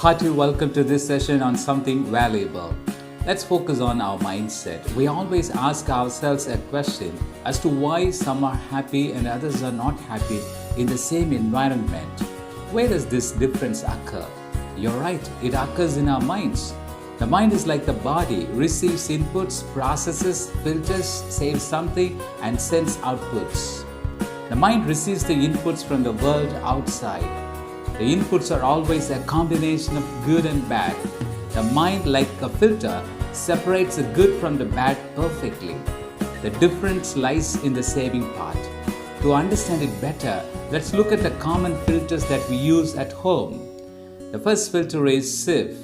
hearty welcome to this session on something valuable. Let's focus on our mindset. We always ask ourselves a question as to why some are happy and others are not happy in the same environment. Where does this difference occur? You're right, it occurs in our minds. The mind is like the body, receives inputs, processes, filters, saves something, and sends outputs. The mind receives the inputs from the world outside. The inputs are always a combination of good and bad. The mind, like a filter, separates the good from the bad perfectly. The difference lies in the saving part. To understand it better, let's look at the common filters that we use at home. The first filter is sieve.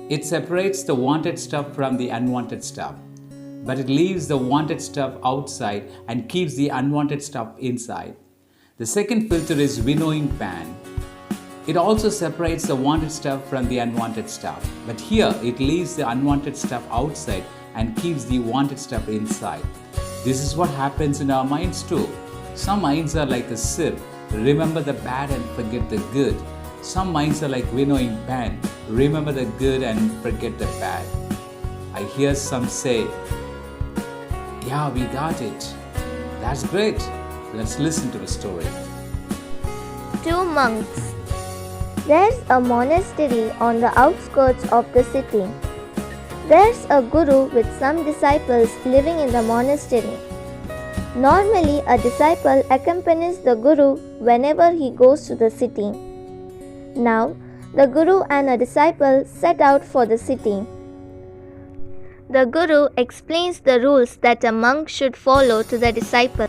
It separates the wanted stuff from the unwanted stuff, but it leaves the wanted stuff outside and keeps the unwanted stuff inside. The second filter is winnowing pan. It also separates the wanted stuff from the unwanted stuff, but here it leaves the unwanted stuff outside and keeps the wanted stuff inside. This is what happens in our minds too. Some minds are like a sieve, remember the bad and forget the good. Some minds are like winnowing pan, remember the good and forget the bad. I hear some say, "Yeah, we got it." That's great. Let's listen to the story. Two monks. There's a monastery on the outskirts of the city. There's a guru with some disciples living in the monastery. Normally, a disciple accompanies the guru whenever he goes to the city. Now, the guru and a disciple set out for the city. The guru explains the rules that a monk should follow to the disciple.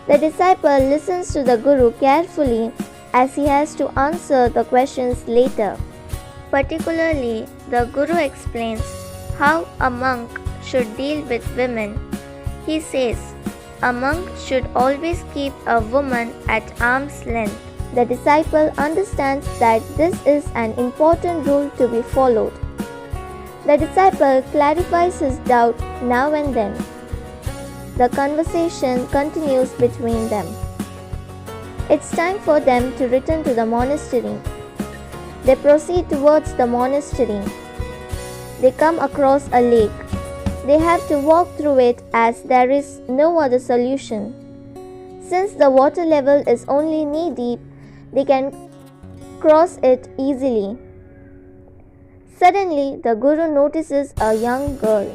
The disciple listens to the guru carefully as he has to answer the questions later. Particularly, the guru explains how a monk should deal with women. He says, a monk should always keep a woman at arm's length. The disciple understands that this is an important rule to be followed. The disciple clarifies his doubt now and then. The conversation continues between them. It's time for them to return to the monastery. They proceed towards the monastery. They come across a lake. They have to walk through it as there is no other solution. Since the water level is only knee-deep, they can cross it easily. Suddenly, the guru notices a young girl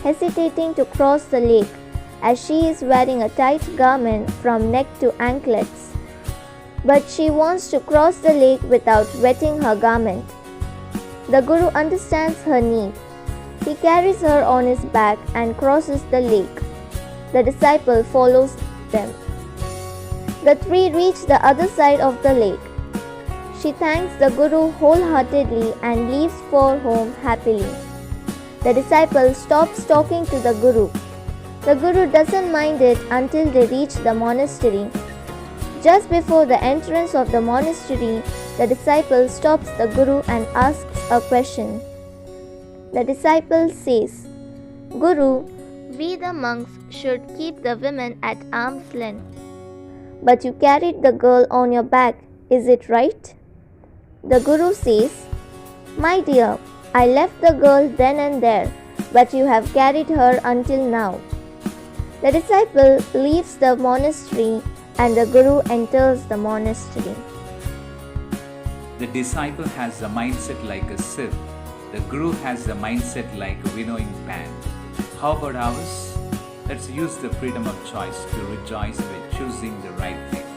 hesitating to cross the lake as she is wearing a tight garment from neck to anklets. But she wants to cross the lake without wetting her garment. The guru understands her need. He carries her on his back and crosses the lake. The disciple follows them. The three reach the other side of the lake. She thanks the guru wholeheartedly and leaves for home happily. The disciple stops talking to the guru. The guru doesn't mind it until they reach the monastery. Just before the entrance of the monastery, the disciple stops the guru and asks a question. The disciple says, "Guru, we the monks should keep the women at arm's length. But you carried the girl on your back, is it right?" The guru says, "My dear, I left the girl then and there, but you have carried her until now." The disciple leaves the monastery and the guru enters the monastery. The disciple has the mindset like a sieve. The guru has the mindset like a winnowing pan. How about ours? Let's use the freedom of choice to rejoice by choosing the right thing.